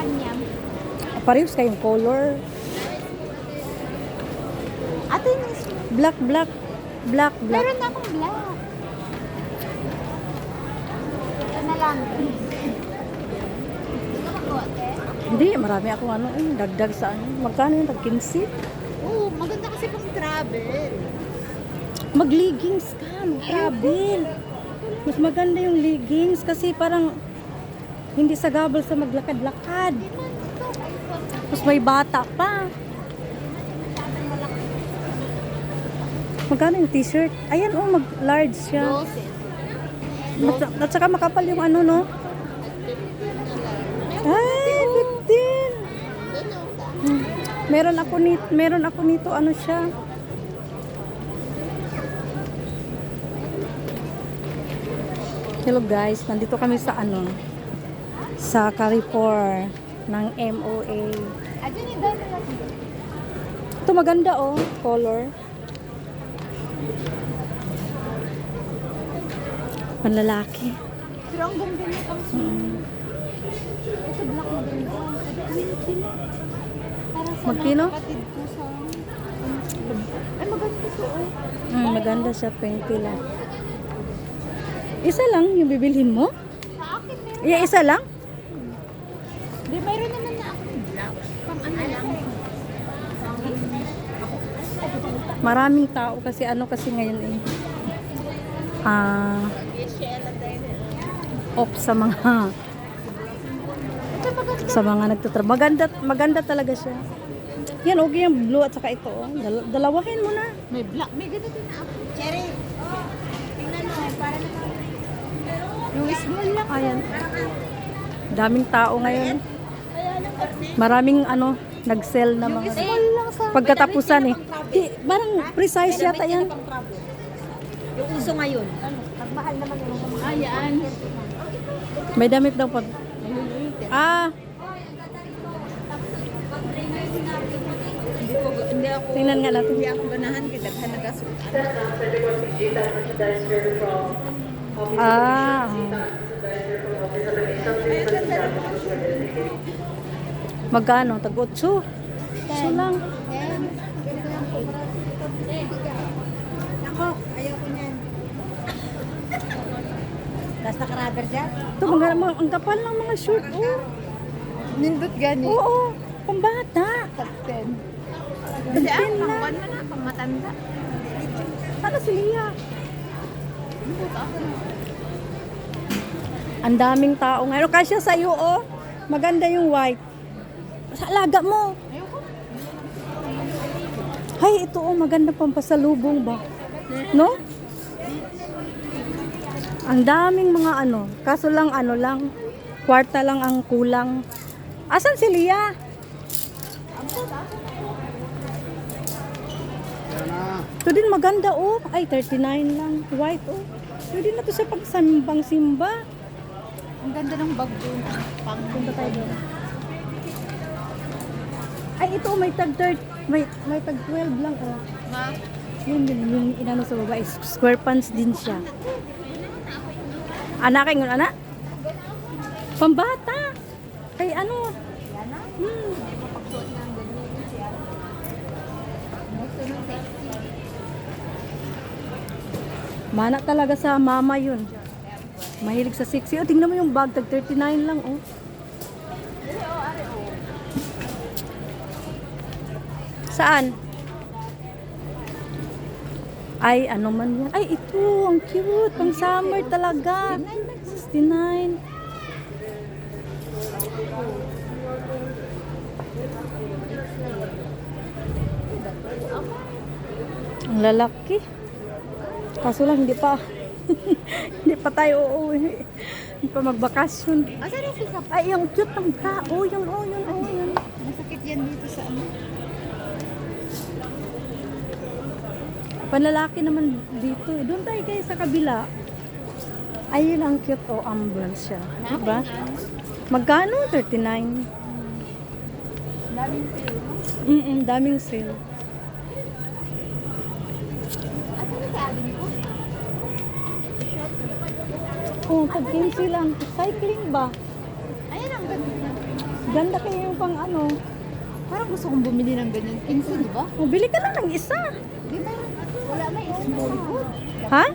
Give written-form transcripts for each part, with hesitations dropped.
kanya. Parehas kayong color. Ate, miss. Black, black. Black, black. Meron na akong black. Ito na lang. Ito ako, ate. Hindi, marami akong ano, dagdag sa ano. Magkano yung tag-15? Oo, maganda kasi pang travel. Mag-leggings ka, mag-travel. Mas maganda yung leggings kasi parang hindi sagabal sa maglakad-lakad. Tapos may bata pa. Magkano yung t-shirt? Ayan, oh, mag-large siya. 12. At saka makapal yung ano, no? Ay, 15. Meron ako nito, ano siya? Hello guys, nandito kami sa ano? Sa Carrefour ng MOA. Adyan yung dami natin. Ito maganda oh, color. Panlalaki. Pero ang ganda niya pang ito black maganda. Para sa Magkino? mga kapatid ko sa... Ay, maganda ito oh. Maganda siya, 20 lang. Isa lang yung bibilhin mo? Sa akin meron. Yeah, isa lang? Di, mayroon naman na ako black. Pang ano lang. Maraming tao kasi ano kasi ngayon eh. Off sa mga nagtatrabaho. Maganda talaga siya. Yan, okay yung blue at saka ito. Oh. Dalawahin mo na. May black. May ganito din na ako. Cherry. Tingnan mo. Para na yung small lang. Ayan. Daming tao ngayon. Maraming ano, nag-sell na mga Small lang sa... pagkatapusan eh. Parang precise yata yan. Yung uso ngayon. Ano? Pagmahal naman yung ayan. May damit daw pag... Hindi ako... Tingnan nga natin. Hindi ako ganahan kaya daghan nagasutan. Magkano? Tag-8. So lang. Ako, ayaw ko niyan. Tapos naka-rubber dyan? Ito, ang kapal ng mga short. Oh. Nindot gani. Oo, pambata. Top 10. Kasi pang-1 na, pang-matanda. Ano si Lia? Ang daming tao ngayon. Kasya sa'yo, oh. Maganda yung white. Sa alaga mo. Ayoko. Hay, ito, oh. Maganda pang pasalubong ba? No? Ang daming mga ano. Kaso lang, ano lang. Kwarta lang ang kulang. Asan si Lia? Ito din maganda, oh. Ay, 39 lang. White, oh. Pwede na to sa pagsambang-simba. Ang ganda ng bag doon. Punta tayo doon. Ay, ito may may tag 12 lang, oh. Ma? Yung inano sa baba, square pants din siya. Anak yung anak? Pambata. Kay ano? Yan na. Pagsuot na ang ganyan siya. Gusto ng sexy. Mana talaga sa mama yun. Mahilig sa sexy. Oh, tingnan mo yung bag, tag 39 lang, oh. Saan? Ay, ano man yan? Ay, ito, ang cute. Pang summer talaga. 69. Ang lalaki. Kaso lang, hindi pa. Hindi pa tayo uuwi. Hindi pa magbakasyon. Asan yung sisa? Ay, yung cute ng tao. Yun, oh, yun, oh, yun. Masakit yan dito sa ano. Panlalaki naman dito. Doon tayo kayo sa kabila. Ayun ang cute. Oh, umbrella siya. Diba? Magkano? 39. Daming sale. Daming sale. Asan yung sa atin ko? Oh, pag 15 lang. Cycling ba? Ayan ang ganda. Ganda kayo yung pang ano. Parang gusto kong bumili ng ganyan. 15, di ba? Oh, bili ka lang ng isa. Di ba? Wala na small food. Ha?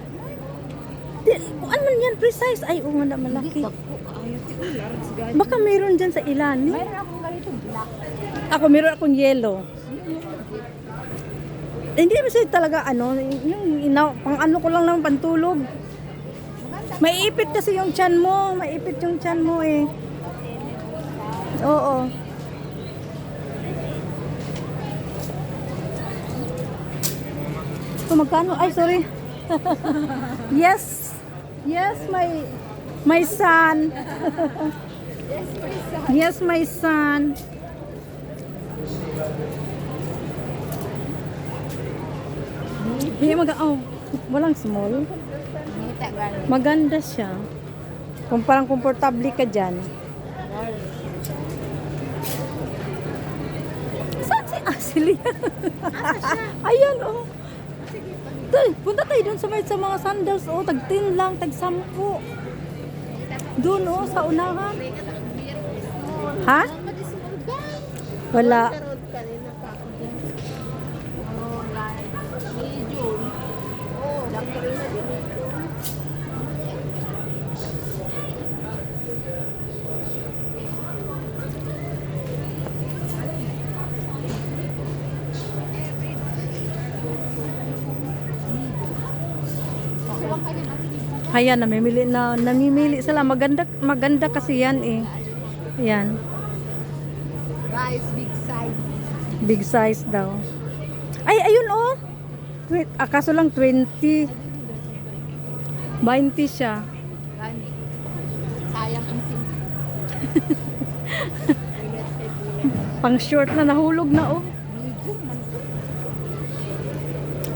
Di, kung ano man yan, precise. Ay, oo nga na malaki. Ayaw ti large guys. Baka meron dyan sa ilalim. Mayroon akong ganito black. Ako, meron akong yellow. Eh, hindi naman siya talaga ano, pang ano ko lang naman pantulog. Maiipit kasi yung tiyan mo. Maiipit yung tiyan mo eh. Oo. So, magkano? Ay, sorry. Yes. Yes, my son. Yes, my son. Hindi walang small. Nita ganun. Maganda siya. Kung parang komportable ka dyan. Saan si Ashley? Ayan, oh. Punta tayo dun sa mga sandals, oh. Tag 10 lang, tag 10. Dun, oh, sa unahan. Ha? Wala. Kanina pa ako dyan. Oh, guys. Medium. Oh, laki rin na din ito. Ayan, namimili sila. Maganda kasi yan eh. Yan. Guys, big size. Big size daw. Ay, ayun oh. Wait, kaso lang 20. 20 siya. Gani. Sayang ang sim. Pang short na nahulog na oh. Medium man ito.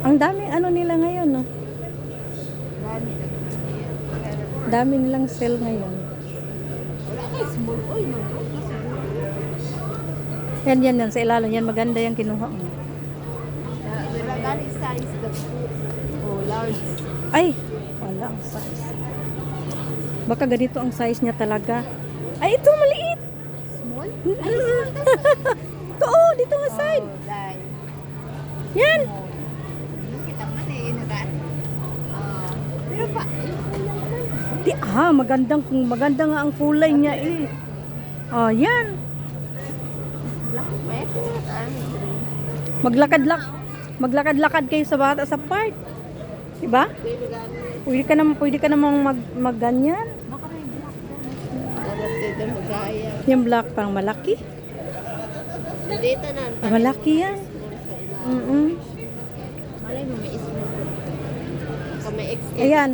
Ang dami ano nila ngayon oh. Gani. Dami nilang sale ngayon. Wala kayo small. Oy, mag-off na siguro. Yan sa ilalim. Yan maganda yung kinuha mo. Wala gani size. Oh, large. Ay, wala ang size. Baka ganito ang size niya talaga. Ay, ito maliit. Small? Ito oh, dito nga side. Oh, dahil. Yan. Kita man eh, nagaan. Pero pa, Maganda nga ang kulay niya eh. Oh, yan. black pwede. Maglakad-lakad kayo sa bata sa park. Diba? Pwede ka namang magganyan. Baka may black na. Dapat dito magaya. Yung black pang malaki. Dito na. Malaki yan. Malay mo may small. Baka may XL. Ayan.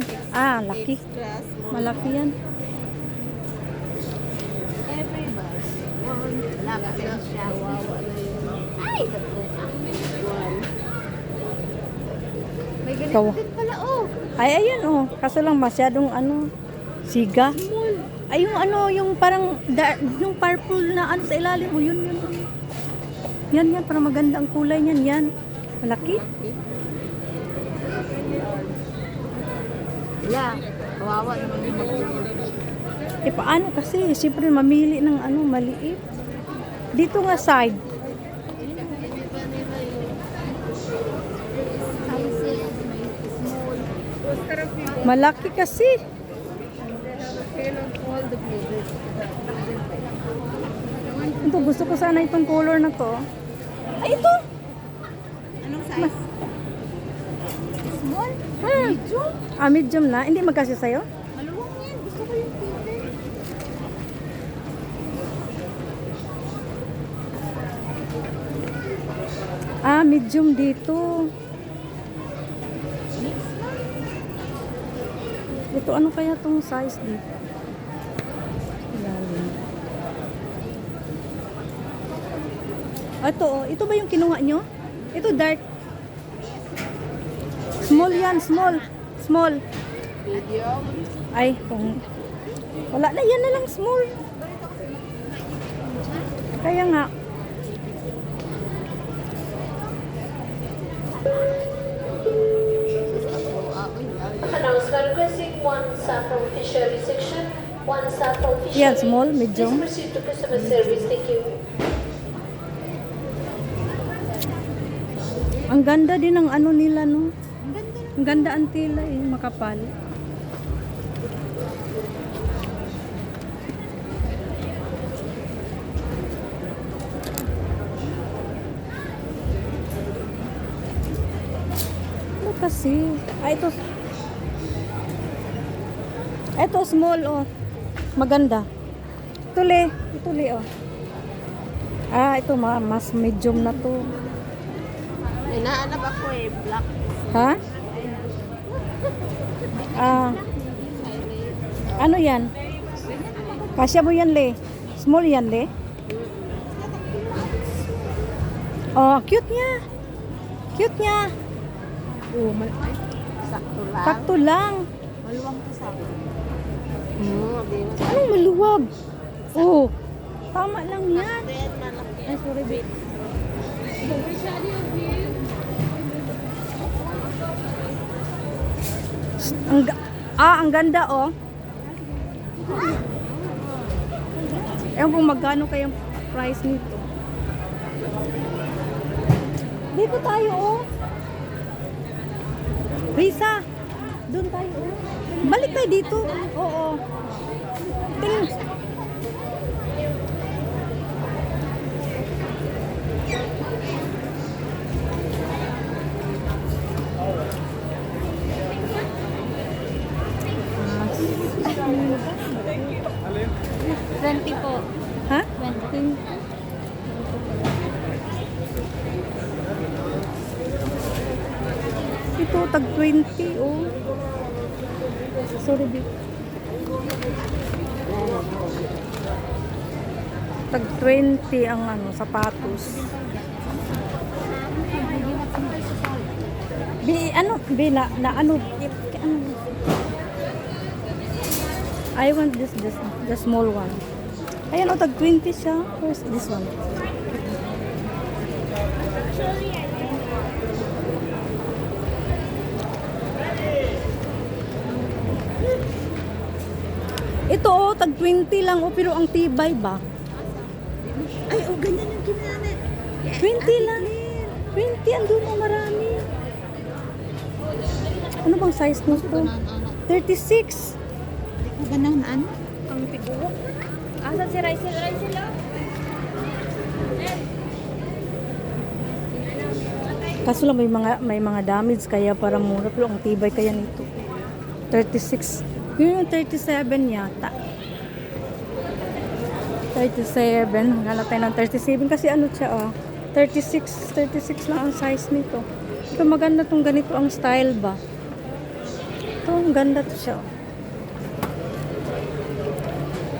Laki. Extra small. Malaki yan. Everybody. Wala kasi siya. Wawa na yun. Ay! One. May ganito Ikaw. din pala, oh. Ay, ayan oh. Kaso lang masyadong siga. Small. Ay, yung parang, yung purple na sa ilalim mo, yun. Yan, parang maganda ang kulay niyan, yan. Malaki. Wala. Kawawa naman yung mag-small. Eh, paano kasi? Siyempre, mamili ng maliit. Dito nga side. Malaki kasi. Ito, gusto ko sana itong color na to. Ay, ito! Anong size? Small? Medium? Medium na. Hindi magkasya sa'yo? Maluwang yan. Gusto ko yung kulay. Medium dito. Mix lang. Ito, ano kaya tong size dito? Ilalim. Ito ba yung kinuha nyo? Ito dark. Small yan, small. Medium. Ay, wala na, yan na lang small. Kaya nga. Announcement requesting one sample fishery section One sample officially. Yan, small, Please medium. proceed to customer service. Thank you. Ang ganda din ng ano nila, no? Ang ganda ng Ang ganda ang tila eh, makapal. Ano kasi? Ito. Ito small, oh. Maganda. Ito le, oh. Ito mas medium na to. May nahanap ako eh, black. Ha? Ano yan? Kasya mo yan, Le? Small yan, Le? Oh, cute niya. Cute niya. Oh, sakto lang. Sakto lang. Maluwang to sa akin. Di ba? Anong maluwag? Oh, tama lang yan. Then, malaki. Ay, sorry, babe. Ang ganda, oh. Ewan kung magkano kayang price nito. Dito tayo, oh. Risa, doon tayo, oh. Balik tayo dito. Oo. Tingnan. Ha? 20. Ito, tag 20, oh. Sorry, babe. Tag 20 ang ano, sapatos. Ano? I want this, the small one. Ayan, oh, tag 20 siya. Where's this one? Ito, oh, tag 20 lang, oh, pero ang tibay ba? Ay, oh, ganyan yung ginamit. 20 lang. 20, andun mo marami. Ano bang size nito? 36. Maganda na ano? Ang tiguwa. Asan si Rysel? Rysel lang. Kaso lang may mga damage kaya para mura, pero ang tibay kaya nito. 36. Yun yung 37 yata. 37. Hanap tayo ng 37 kasi ano siya, oh. 36 lang ang size nito. Ito maganda tong ganito ang style ba. Ito ang ganda to siya, oh.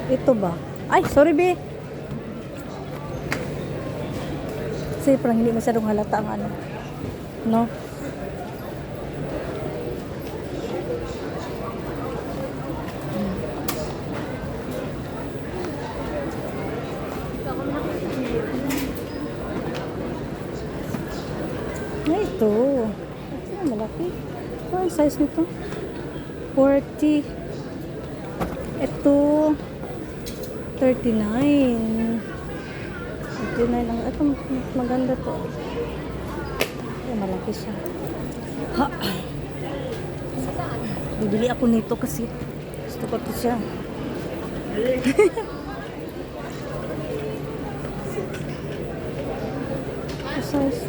Ito ba? Ay, sorry, be. Kasi parang hindi masyadong halata ang ano. No? Ay, ito. Ay, malaki. Ito ang size nito. 40. Ito. 39. 39 lang. Ito, mas maganda to. Ay, malaki siya. Ha! Bibili ako nito kasi gusto ko to siya. Ito size.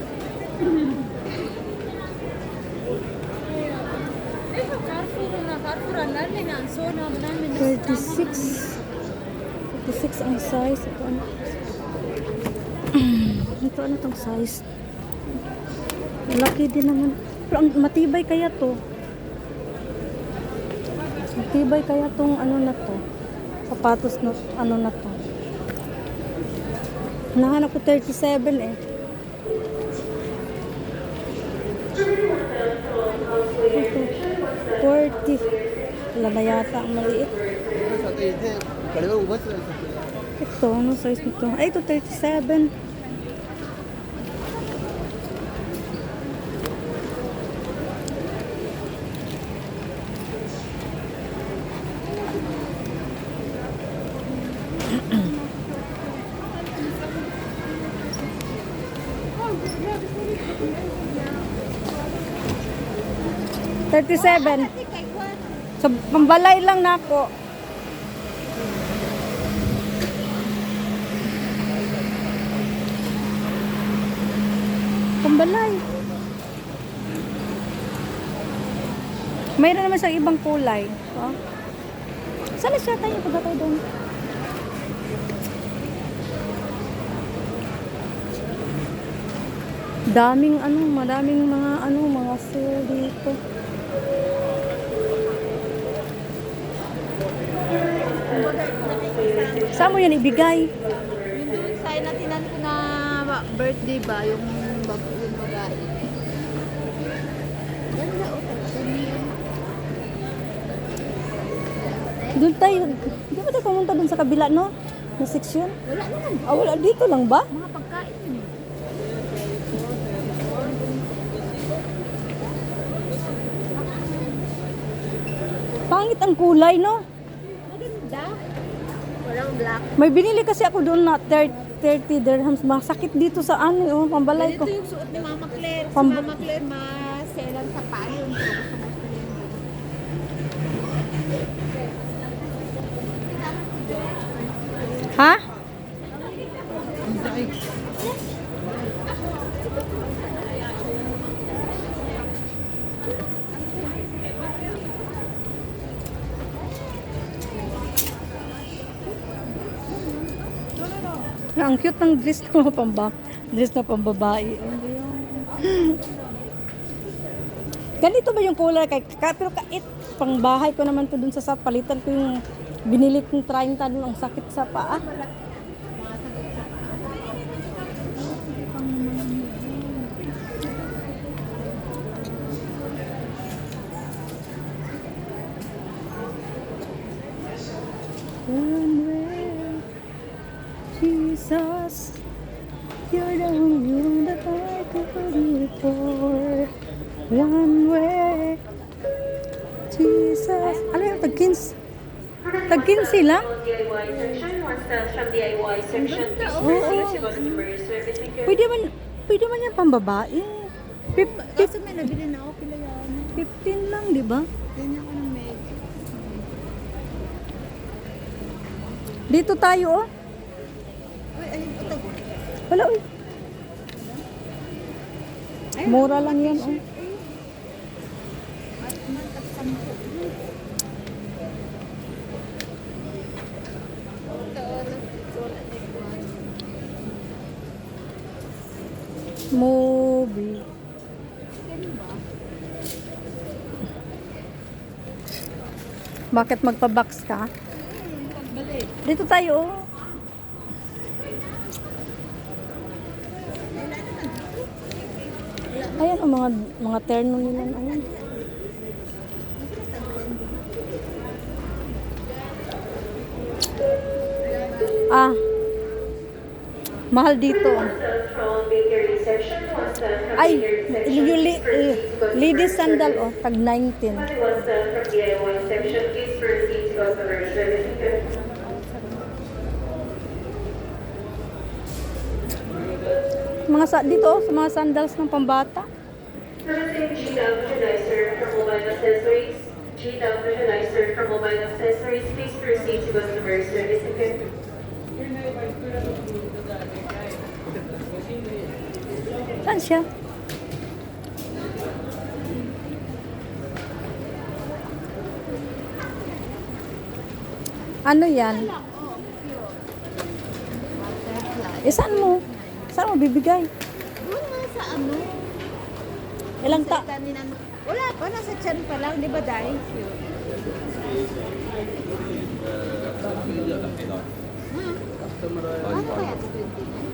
36. 36 ang size. Ito ano? Ito ano tong size? Malaki din naman. Pero ang matibay kaya to. Matibay kaya tong ano na to. Sapatos na ano na to. Nahanap ko 37 eh. Ito. 40. Wala na yata ang maliit. Ito, ano size nito? Ay, ito 37. $37. Ate, kay Juan. So, pambalay lang na ako. Pambalay. Mayroon naman sa ibang kulay. Oh. Saan na siya tayo? Punta tayo doon. Madaming mga sale dito. Saan mo yan ibigay? Yung doon sa inatinan ko na birthday ba, yung babae. Ganda o, Doon tayo. Di ba tayo pumunta doon sa kabila, no? Na section? wala naman. Ah, wala. Dito lang ba? Mga pagkain yun. Pangit ang kulay, no? Maganda. Walang black. May binili kasi ako doon na 30 dirhams. Masakit dito sa ano, oh, pambalay ko. Ganito yung suot ni Mama Claire. Si Pam- Mama Claire, maselan sa paa yun. So, gusto ko yun. Ha? Ang cute ng dress ko dress na pambabae. Ganito ba yung kulay pero kait pang bahay ko naman to dun sa palitan ko yung binili kong 30 dun ang sakit sa paa. One way, Jesus, you're the only one that I could live for. One way, Jesus. Ano yung tag-15? Tag-15 lang? DIY section, one style from DIY section. Please Oo. proceed to customer service. Thank you. Pwede man yan pambabae. Kasi may nabili na ako kila yan. 15 lang, di ba? Ganyan ko ng med. Dito tayo, oh. Uy, ayun ito. Wala, uy. Mura lang yan, oh. Movie. Bakit magpa-box ka? Dito tayo, oh. Ayan, oh, mga terno nila. Ayan. Ah. Mahal dito. One style from bakery section, one style from Ay, bakery section. yung Please proceed to customer ladies sandal, service. oh, tag 19. One style from DIY section. Please proceed to customer service. Thank you. Dito, oh, sa mga sandals ng pambata. Servicing G-Down Organizer from Mobile Accessories. G-Down Organizer from Mobile Accessories. Please proceed to customer service. Thank you. Saan siya? Ano yan? Saan mo? Saan mo bibigay? Doon nga sa ano. Ilang Sa kanina. Wala pa, nasa tiyan pa lang. Di ba, Day? Ano kaya ito 29?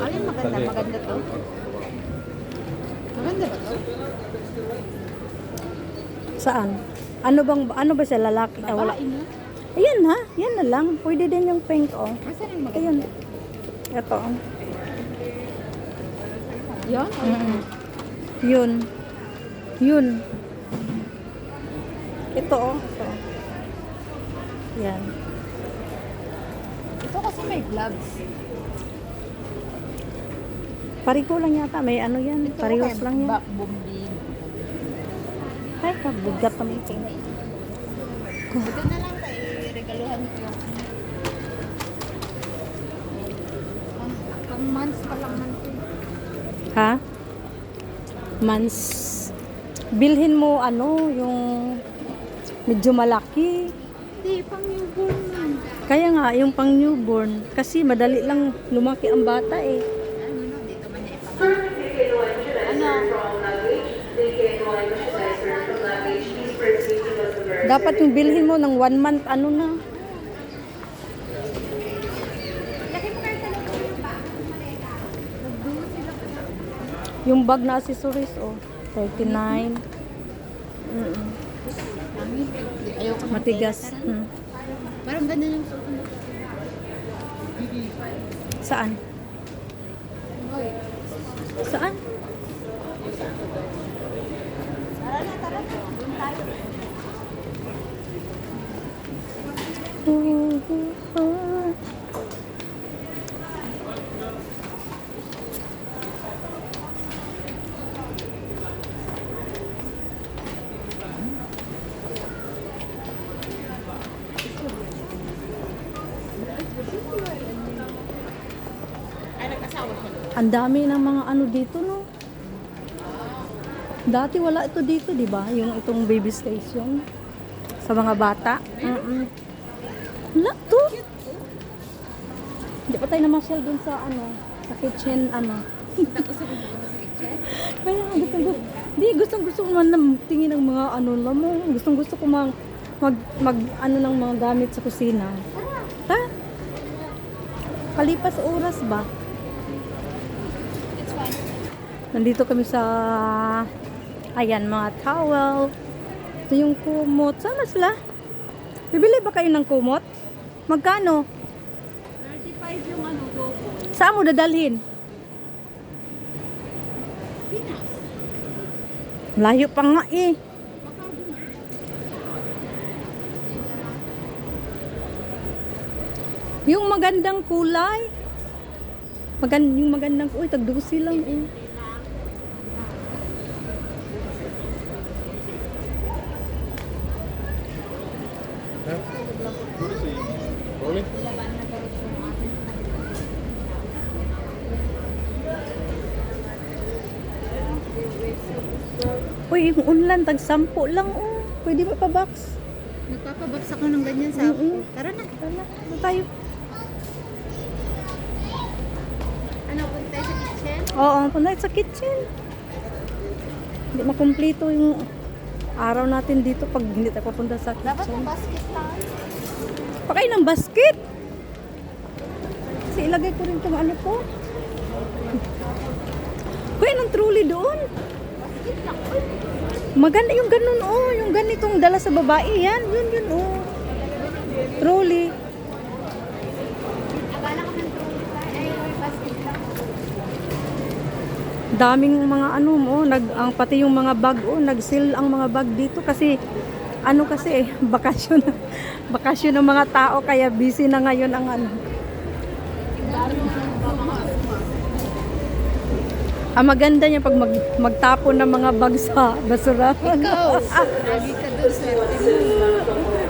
Alin maganda? Maganda to? Maganda ba to? Saan? Ano ba siya lalaki? Ah, wala. Babae na? Ayan ha, yan na lang. Pwede din yung pink, oh. Asan ang maganda? Ayun. Ito, oh. Yun? Yun. Yun. Ito, oh. Ito. Yan. Ito kasi may gloves. Pariko lang yata. May ano yan. Parehos lang yan. Bumbi. Ay, kabugat naman ito. Ito na lang tayo, regaluhan ko. Pang months pa lang man ito. Ha? Mans. Bilhin mo ano, yung medyo malaki. Hindi, pang newborn man. Kaya nga, yung pang newborn. Kasi madali lang lumaki ang bata eh. Ano na, dito man niya ipang. Sir, DKNY merchandiser from luggage. DKNY merchandiser from luggage. Please proceed to customer Dapat yung bilhin mo ng 1 month, ano na. Yung bag na accessories, oh. 39. Mm-mm. Ayoko na. Matigas. Hmm. Parang ganun yung suot mo. Saan? Saan? Tara na, tara na. Doon tayo. Ay, nag-asawa siya. Ang dami ng mga ano dito, no? Dati wala ito dito, di ba? Yung itong baby station. Sa mga bata. Mm-mm. Wala to. Hindi pa tayo namasyal dun sa ano, sa kitchen, ano. Tapos sa mga sa kitchen. Kaya gustong gusto ko man na tingin ng mga ano mo. Gusto ko mag ano ng mga gamit sa kusina. Ha? Kalipas oras ba? It's fine. Nandito kami sa ayan, mga towel. Ito yung kumot. Sama sila? Bibili ba kayo ng kumot? Magkano? 35 yung ano, doko. Saan mo dadalhin? Pinas. Layo pa nga eh. Yung magandang kulay. Yung magandang kulay. Tagdusi lang eh. Uy, yung unlan, tag-10 lang oh. Pwede ba pa-box? Nagpapabaks ako ng ganyan sa Mm-mm. Tara na. Ano tayo? Ano, punta tayo sa kitchen? Oo, punta sa kitchen. Hindi makumpleto yung araw natin dito pag hindi tayo papunta sa Dapat kitchen. may basket lang. Pakain ng basket. Kasi ilagay ko rin itong ano ko. Kuya, ng trolley doon. Basket lang. Uy, Maganda yung ganun, oh. Yung ganitong dala sa babae, yan. Yun, oh. Trolley. akala ko ng trolley tayo. Ay, may basket lang. Daming mga ano, oh. Pati yung mga bag, oh. Nag-sale ang mga bag dito kasi, ano kasi, bakasyon. Bakasyon ng mga tao, kaya busy na ngayon ang ano. Ang maganda niya pag magtapon ng mga bag sa basurahan. Ikaw, lagi ka doon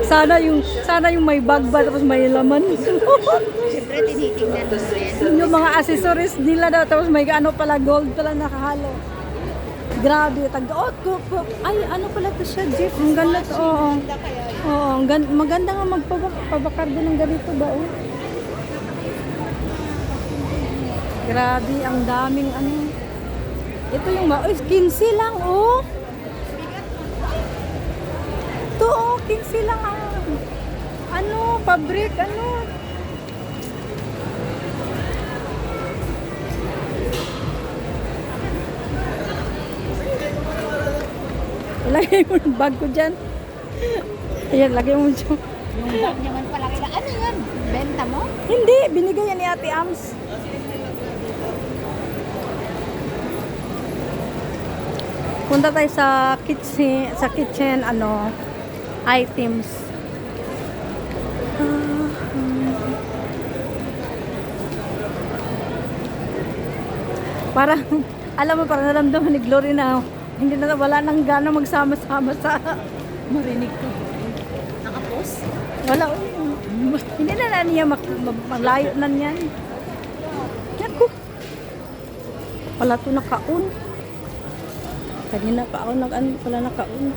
sa Sana yung may bag ba tapos may laman. Siyempre, tinitingnan mo rin. Yung mga accessories nila daw tapos may ano pala, gold pala nakahalo. Grabe, ay ano pala to siya, Jeff. Ang ganda to. Oo. Oo, maganda nga magpabakar din ng ganito ba, oh. Grabe, ang daming ano. Ito yung 15 lang, oh. Ito, oh, 15 lang, ah. Ano, fabric, ano. Lagay mo yung bag ko dyan. Ayan, lagay mo dyan. Yung bag naman pala kila. Ano yan? Benta mo? Hindi, binigay yan ni Ate Ams. Punta tayo sa kitchen ano items. Parang, alam mo, parang naramdaman ni Glory na hindi na wala nang gana magsama-sama sa marinig ko. Nakapos? Wala, hindi na niya malayo na niyan. Naku. Wala to nakaon. Kanina pa ako wala nakaon.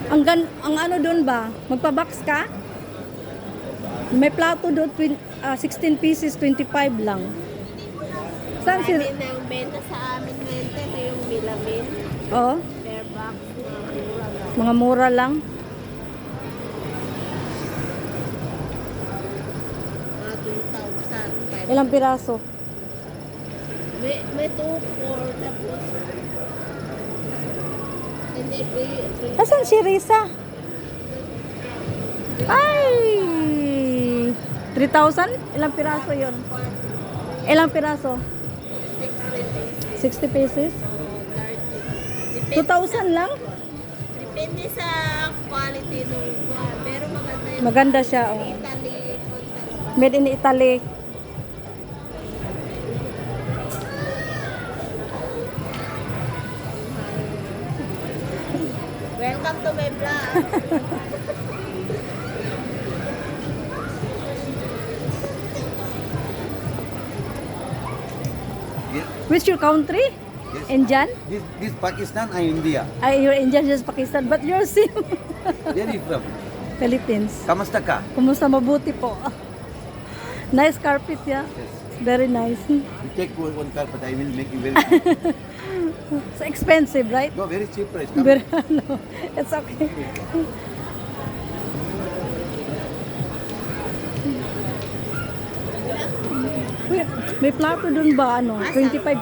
Ang ano doon ba? Magpa-box ka? May plato doon, 16 pieces, 25 lang. Saan si... Amin ang benta sa amin ngayon, ito yung Milamin. Oh, Per box na mura lang. mga mura lang. Mga 2,000. Ilang piraso? May 2, 4, tapos... Hindi, 3. Asan si Risa? Ay! 3,000? Ilang piraso yon? Ilang piraso? 60 pesos? 2,000 lang? Depende sa quality nung kuwan. Pero maganda yung Maganda siya, oh. Italy. Talaga. Made in Italy. Welcome to my vlog. Which your country? Yes. Indian? This Pakistan and India. Ay, you're Indian, just Pakistan. But you're same. Where are you from? Philippines. Kamastaka. Kumusta? Mabuti po. Nice carpet, yeah. Yes. Very nice. You take one carpet, I will make you very So expensive, right? no, very cheap price. Come. Very, no, it's okay. Wait, may plato dun ba, ano? 25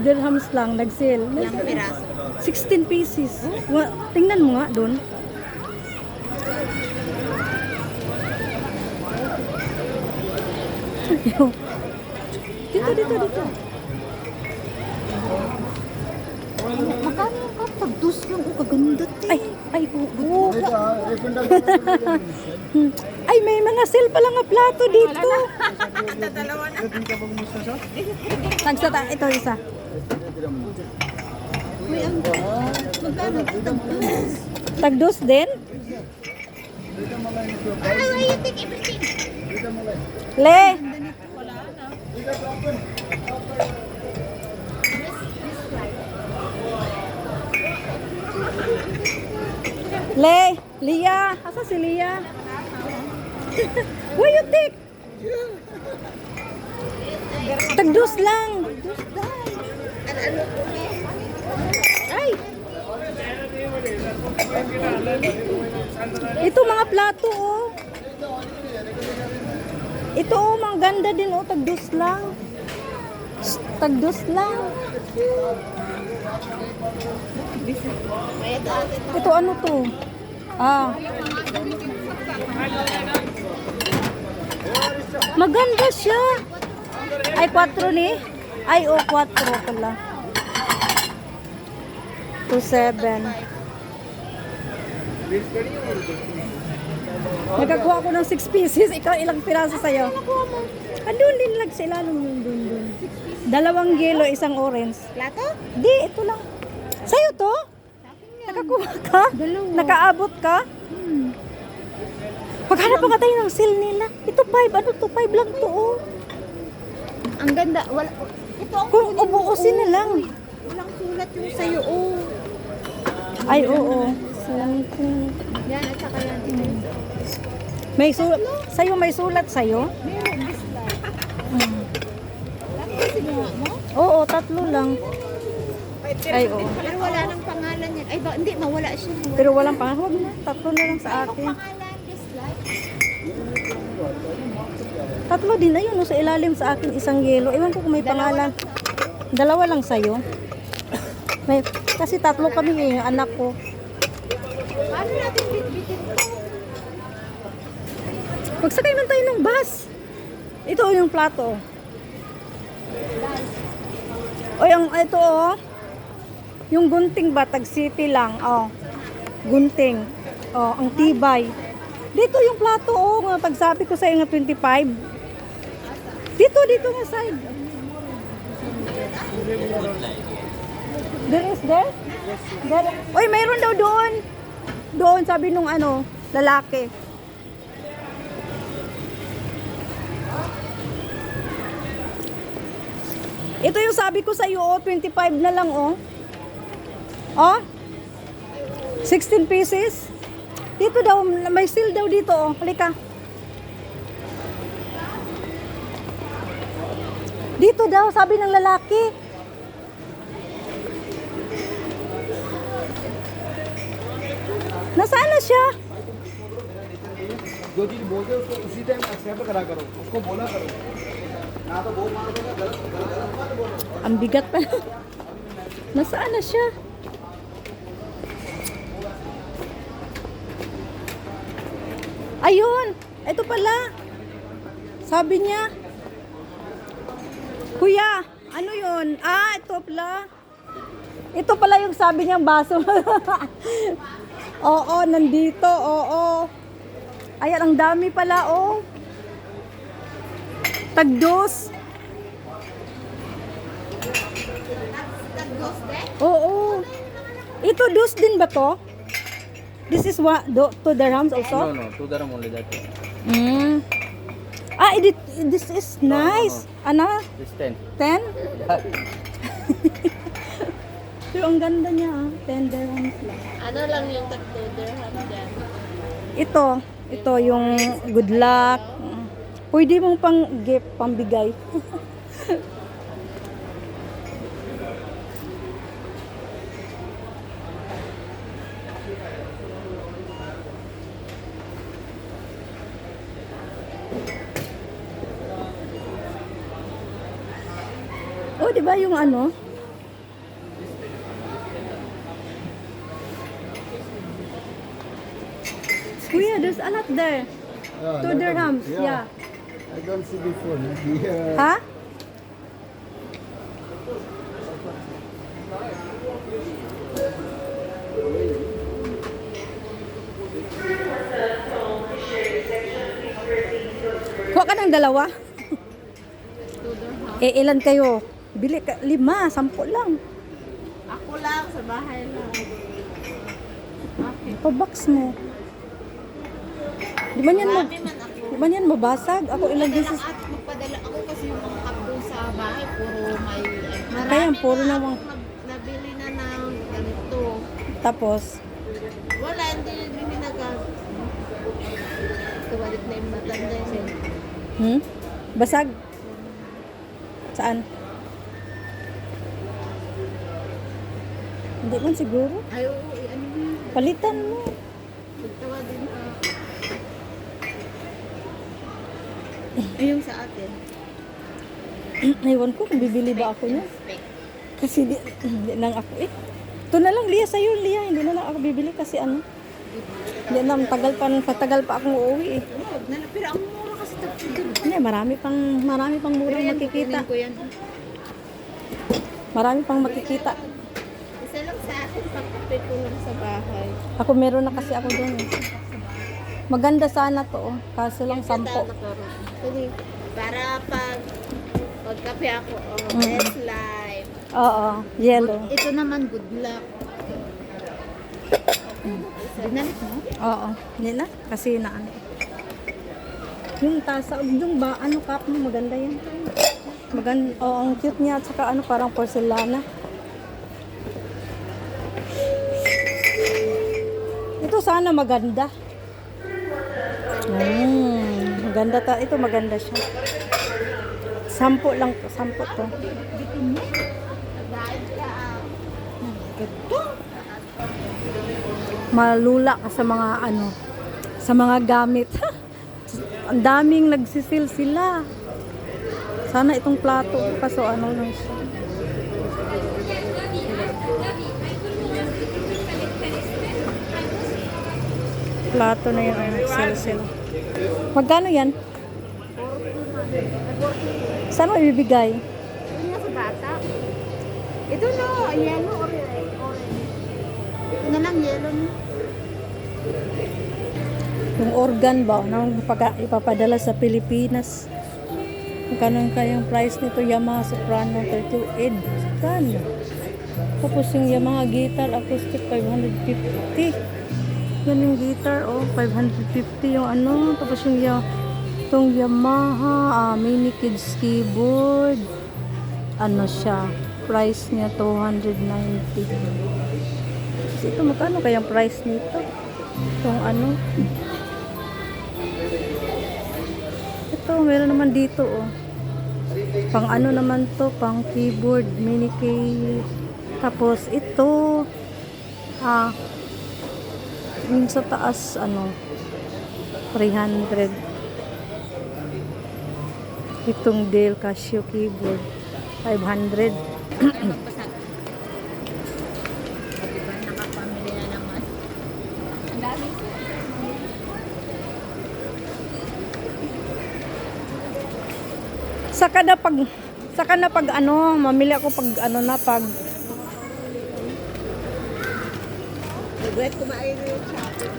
dirhams lang, nag-sale. Ilang piraso? 16 pieces. Tingnan mo nga dun. Dito. Magkano yung cup? Tagdus lang. Oh, kaganda. Ay, oo. Ay, may mga sale pala nga plato dito. Tagsata, ito isa. Uy, ang magkano? Tagdus. Tagdos din? Ano, why you take everything? Le! Le! Lia! Asa si Lia? Why you take? Tagdos lang. Ano po Ay! Ito mga plato, oh. Ito, oh, mga ganda din, oh. Tagdos lang. Shh, tagdos lang. Ito, ano to? Ah. Maganda siya. Ay, 4 ni? Ay, oh, 4 pala. 2,700. Nagkakuha ako ng 6 pieces. Ikaw, ilang piraso sa'yo? Andun din lang sa ilalong dun. 2 yellow, 1 orange. Plato? Di, ito lang. Sa'yo to? Nakakuha ka? Nakaabot ka? Paghanap pa nga tayo ng sale nila. Ito 5, ano to? 5 lang to, oh. Ang ganda. Wala. Ito ang Kung ubuusin na lang. walang sulat yung sa'yo. Oh. Ay, oo. Yan, at saka yan. May sulat. Sa'yo may sulat sa'yo? Meron, this lang. Kasi mo? Oo, 3 lang. Ay, oo. Pero wala nang pangalan yan. Ay, hindi, mawala siya. Pero walang pangalan. Huwag na. 3 na lang sa akin. Pangalan, dislike. 3 din. Ayun, no, sa ilalim sa akin, 1 yellow. Ewan ko kung may pangalan. 2 lang sa'yo. May, kasi 3 kami eh, yung anak ko. Paano natin bitbitin? Magsakay man tayo ng bus. Ito yung plato. O yung ito oh. Yung gunting ba tag city lang. Oh. Gunting. Oh, ang tibay. Dito yung plato oh, nga pagsabi ko sa nga 25. Dito nga side. There is there? There. Uy, mayroon daw doon. Doon, sabi nung ano, lalaki. Ito yung sabi ko sa iyo, oh, 25 na lang, oh. Oh? 16 pieces. Dito daw, may sale daw dito, oh. Halika. Dito daw, sabi ng lalaki. Nasaan na siya? जो चीज बोलते हो उसको उसी time accept करा करो उसको बोला करो ना तो वो मार देगा गलत गलत मत बोलो Ang bigat pa. Nasaan na siya? Ayun! Ito pala. Sabi niya. Kuya, ano yun? Ah, ito pala. Ito pala yung sabi niyang baso. Oo, nandito. Oo. Ayan, ang dami pala, oh. Tagdos. Oo. Ito dos din ba to? This is what to the rams also? no 2 dirham only that Mm. Ah, this is nice. Ano? this 10 10? Pero ang ganda niya, ah. 10 dirhams lang. Ano lang yung tag-dirham dyan? Ito yung good luck. Pwede mong pang gift, pambigay. Oh, di ba yung ano? Kuya, there's a lot there. 2 dirhams, yeah. I don't see before here Ha? Kuha ka ng dalawa? Ilan kayo? Bili ka, 5, 10 lang. Ako lang, sa bahay lang. Pa-box mo. Di ba yan, Marami man ako. di ba yan mabasag? Ako ilang beses. At magpadala ako kasi yung mga cup doon sa bahay, puro may... Kaya, puro na namang- akong nabili na ng ganito. Tapos, Wala, hindi nag... Kabalik na yung matanda yun. basag? Saan? Hindi man siguro. Ay, oo, ano yun? Palitan mo. Magtawa din ka. Yung sa atin. Ewan ko kung bibili ba ako niya. Kasi di lang ako eh. Ito na lang, Lia, sa'yo, Lia. Hindi na lang ako bibili kasi ano. Hindi na, patagal pa akong uuwi eh. Pero ang mura kasi tapos Hindi, marami pang murang makikita. ko yan. Marami pang makikita. Isa lang sa akin, pagkapit ko lang sa bahay. Ako meron na kasi ako doon eh. Maganda sana to oh. Kaso lang 10. Kasi para pagkape ako, best life. Oo, yellow. Ito naman, good luck. Dinalit mo? Oo, hindi na. Kasi na ano. Yung tasa, yung ba, ano cup mo, maganda yan. Maganda, oh, ang cute niya. At saka ano, parang porcelana. Ito sana maganda. Maganda ta. Ito maganda siya. 10 lang to. 10 to. Malula ka sa mga ano, sa mga gamit. Ang daming nagsisil sila. Sana itong plato kaso ano lang siya. Plato na yun, sila. Magkano yan? Saan mo ibibigay? Yun nga sa bata. Ito no, yellow or orange. Ito na lang yellow no. Yung organ ba na ipapadala sa Pilipinas. Magkano kayang price nito? Yamaha Soprano 32 ed. Magkano? Tapos yung Yamaha guitar acoustic 550. Yan yung guitar, oh, 550 yung ano. Tapos yung itong Yamaha mini kids keyboard. Ano siya? Price niya 290. Kasi ito, magkano kayang price nito? Itong ano? Ito, meron naman dito, oh. Pang ano naman to, pang keyboard, mini key. Tapos ito, yung sa taas, ano, 300. Itong Dell Casio keyboard, 500. Magpasag. Diba, nakapamili na naman. Ang dami. Saka na pag ano, mamili ako pag ano na pag Regret kumain na yung shopping.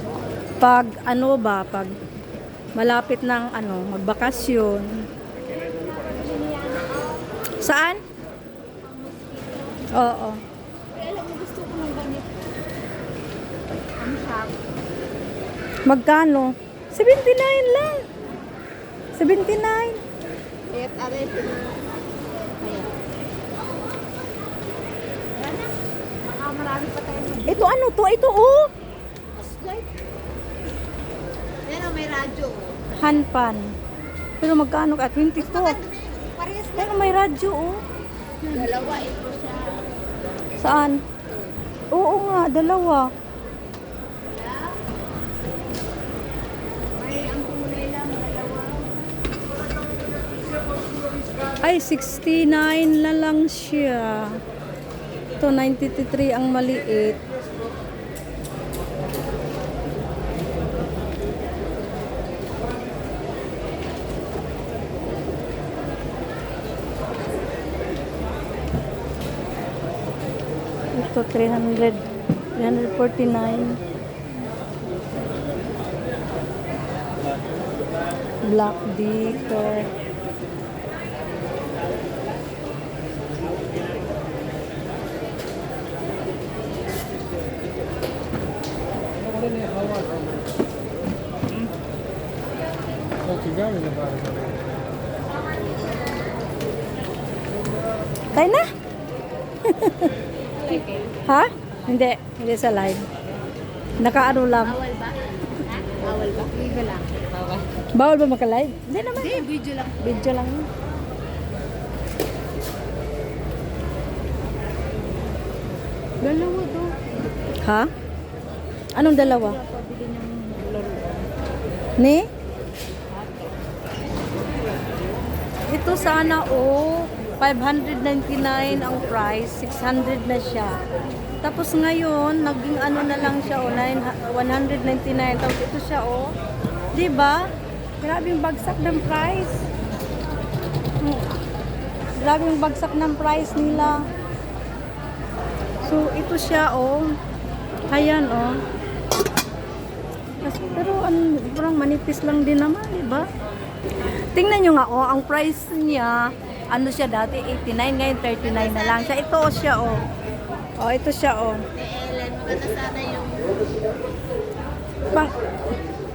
pag ano ba, pag malapit ng ano, magbakasyon. Saan? Oo. Kaya alam mo, gusto ko ng ganito. Ang shop. Magkano? 79 lang. 79. Kaya't aray ko na. Ayan. Sana, baka marami pa tayo mag- Ito ano to? Ito oh. Light. Yan o, may radyo. Hanpan. Pero magkano ka? 22. Parehas na. Pero may radyo oh. Dalawa, ito siya. Saan? Oo nga, dalawa. May ang kulay lang, dalawa. Ay, 69 na lang siya. Ito, 93 ang maliit. Ito, 349. Black dito. Tayo na? Ha? Hindi. Hindi sa live. Nakaano lang. Bawal ba? Ha? Bawal ba? Liga lang. Bawal. Bawal ba maka-live? Hindi naman. Hindi, video lang. Video lang yun. Dalawa to. Ha? Anong dalawa? Pabili ng laro. Ni? Ito sana oh, 599 ang price, 600 na siya. Tapos ngayon, naging ano na lang siya oh, 199. Tapos ito siya oh. 'Di ba? Grabing bagsak ng price. Grabing bagsak ng price nila. So ito siya oh. Ayan oh. Pero parang manipis lang din naman, 'di ba? Tingnan nyo nga, oh, ang price niya, ano siya dati, 89, ngayon 39 na lang siya. Ito siya, oh. Oh, ito siya, oh. Ellen, maganda sana yung Pang,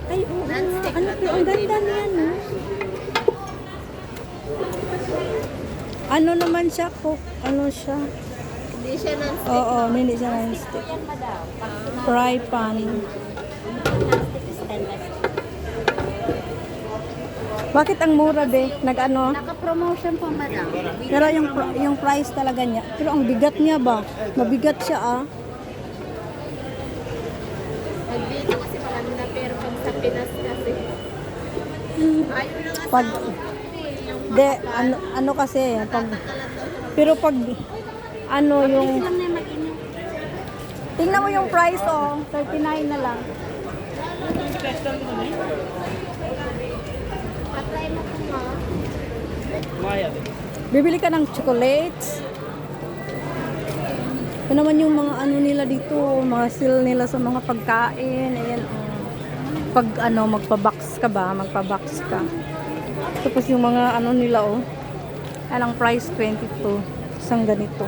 ay, oh, non-stick ano na po, to. ang ganda niyan, oh. Ano naman siya, cook, ano siya? hindi siya non-stick. Oo, hindi siya non-stick. Fry pan. Bakit ang mura, be? Nag-ano? Naka-promotion pa, madam. Pero yung price talaga niya. Pero ang bigat niya ba? Mabigat siya ah. Nag-dito kasi marami na, pero pag sa Pinas kasi. Ayaw lang asawa Pag ko. Yung de ano kasi pag pero pag ano yung lang na mag-inyo. tingnan mo yung price oh, 39 na lang. Patry mo kung ma. Bibili ka ng chocolates. Ito naman yung mga ano nila dito, mga sale nila sa mga pagkain. Ayan oh. Pag ano magpa-box ka ba, magpa-box ka. Tapos yung mga ano nila oh. Anong price? 22. Isang ganito.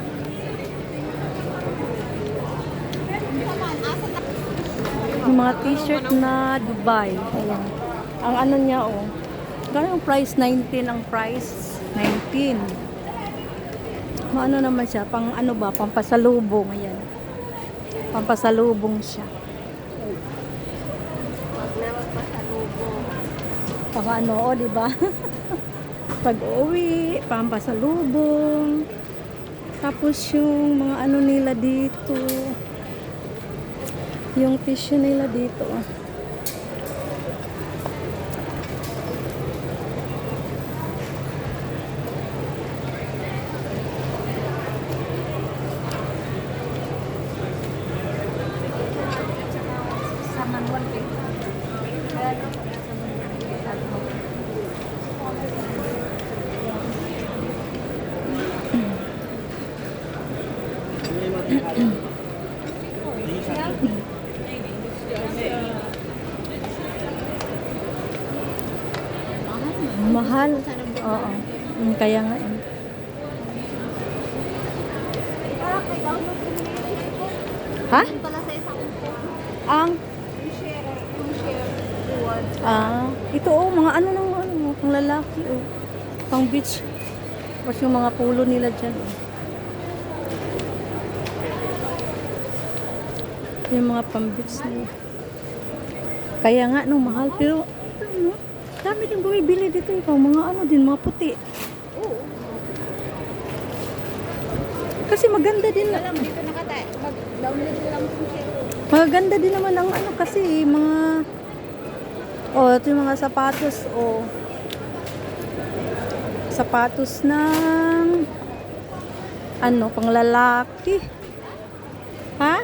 Yung mga t-shirt na Dubai. Ayan. Ang ano niya oh. Gano'ng price? 19 ang price. 19. Ano naman siya? Pang ano ba? Pampasalubong. Ayan. Pampasalubong siya. Pang ano, oh, di ba? Pag-uwi, pampasalubong. Tapos yung mga ano nila dito. Yung tissue nila dito. Oh. Mahal. Oo. Kaya nga eh. Ha? Pala sa isang Ang share rewards. ito oh, mga ano nang ano, pang lalaki oh. Pang beach. Tapos yung mga polo nila dyan oh. Yung mga pang beach nila. Kaya nga no, mahal. Pero ano, dami din bumibili dito ikaw. Mga ano din, mga puti. Oo. Kasi maganda din. Alam, dito nakatayo. Mag-download lang kung share. Maganda din naman ang ano kasi mga ito yung mga sapatos sapatos ng ano, pang lalaki. Ha?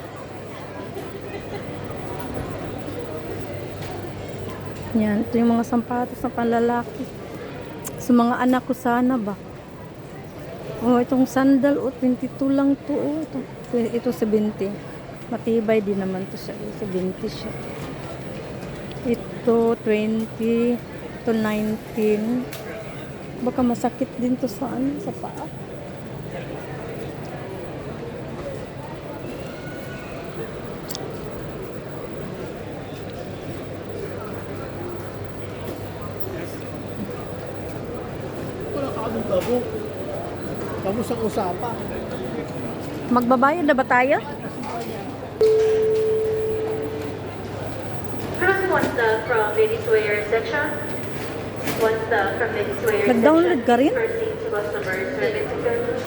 Yan, ito yung mga sapatos na pang lalaki. Sa mga anak ko sana ba? Itong sandal 22 lang to ito 70. Matibay din naman to siya. 70 siya. Ito 20 to 19. Baka masakit din to sa ano, sa paa. Wala ka anong gabo. Tapos ang usapan. Magbabayad na ba tayo? Once from ladies wear section. Once from ladies wear section. Nag-download ka rin? Proceed to customer service center.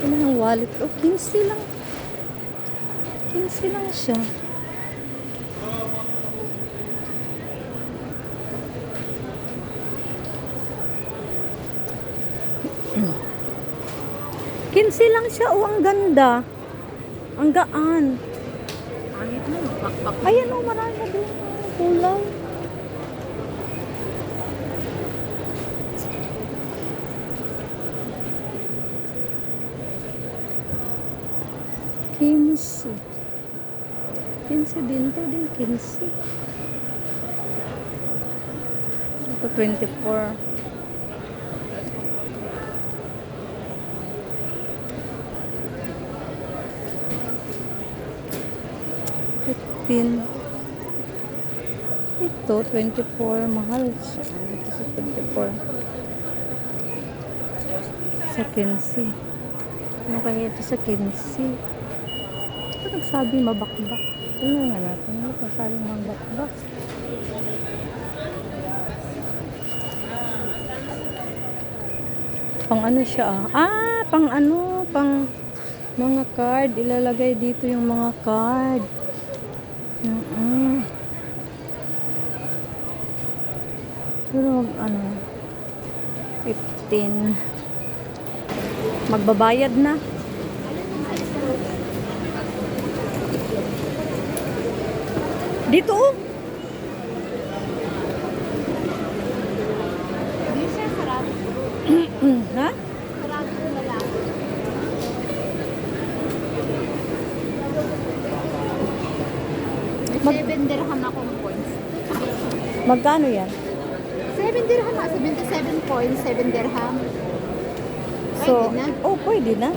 Ano ang wallet? 15 lang. 15 lang siya. Kinsi lang siya. Ang ganda. Ang gaan. Ayan marami na din kulay. Kinsi. Kinsi din to din. Kinsi. Ito 24. Ito 24, mahal siya. Ito sa 24 sa 15. Ano kaya ito sa 15? Ito nagsabi mabakbak. Tingnan nga natin. Ano nagsasabi mabakbak? Pang ano siya pang ano, pang mga card. Ilalagay dito yung mga card. Pero ano 15 magbabayad na dito Ha? Sarado ko na lang. May 7 dirham akong points. Magkano yan? 7 dirham, 77 points, 7 dirham. So, Pwede na. oh, pwede na.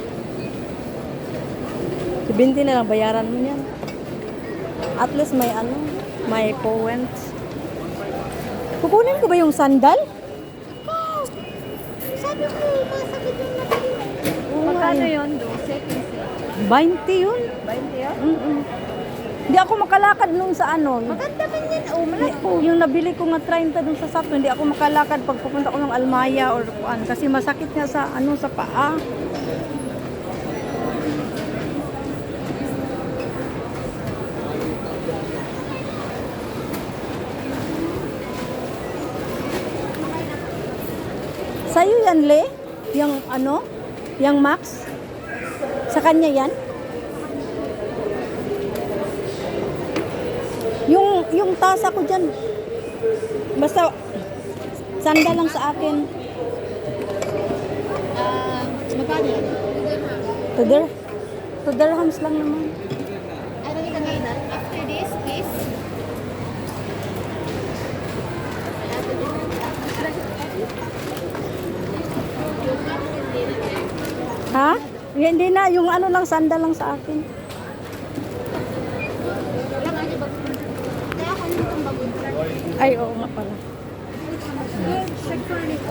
20 na lang bayaran mo yan. At least may ano, may points. Kukunin ko ba yung sandal? Oh, sabi ko, masakit yung nabili. Magkano yun? 12, 15. 20 yun. 20 yun? Mm-mm. Hindi ako makalakad nung sa ano. Maganda man yan. Oh, malaki. Yung nabili ko nga 30 dun sa sakto, hindi ako makalakad pag pupunta ko ng Almaya or ano, kasi masakit nga sa ano sa paa. Sa'yo yan, Le? Yung ano? Yung Max? Sa kanya yan? Yung tasa ko dyan. Basta, sanda lang sa akin. Magkano yan? Two dirhams lang naman. Ano kita ngayon? After this, please. Ha? Hindi na, yung ano lang, sanda lang sa akin. Wala nga niya bag. Kaya ako nito ang bago. Ay, oo nga pala. Check for it.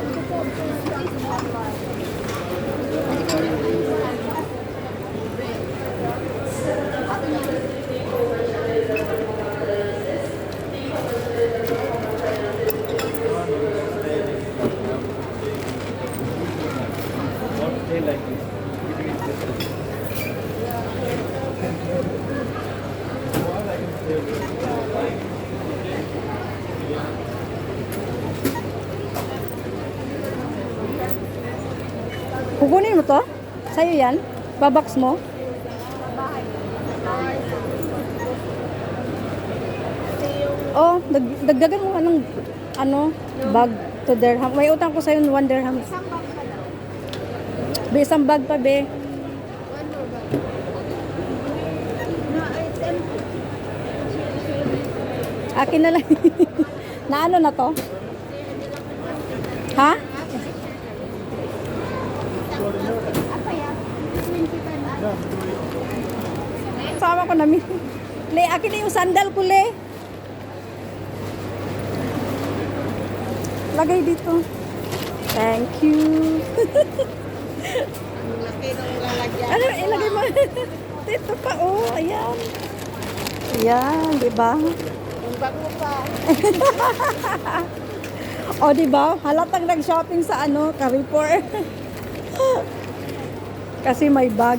They like this. Kukunin mo to? Sa'yo yan? Babaks mo? Oh, dagdagan mo ka ng ano, bag to dirham. May utang ko sa'yo 1 dirham. Isang bag pa daw. Be, isang bag pa, be. One more bag. No, it's empty. Akin na lang. Na ano na to? Ha? Apa yan? 25 Sama ko namin. Le, akin na yung sandal ko, Le. Lagay dito. Thank you. Laki ng lalagyan. Ano, ilagay mo. Dito pa, oh. Ayan. Ayan, di ba? Yung bag mo pa. O, di ba? Halatang nag-shopping sa ano, Carrefour. Kasi may bag.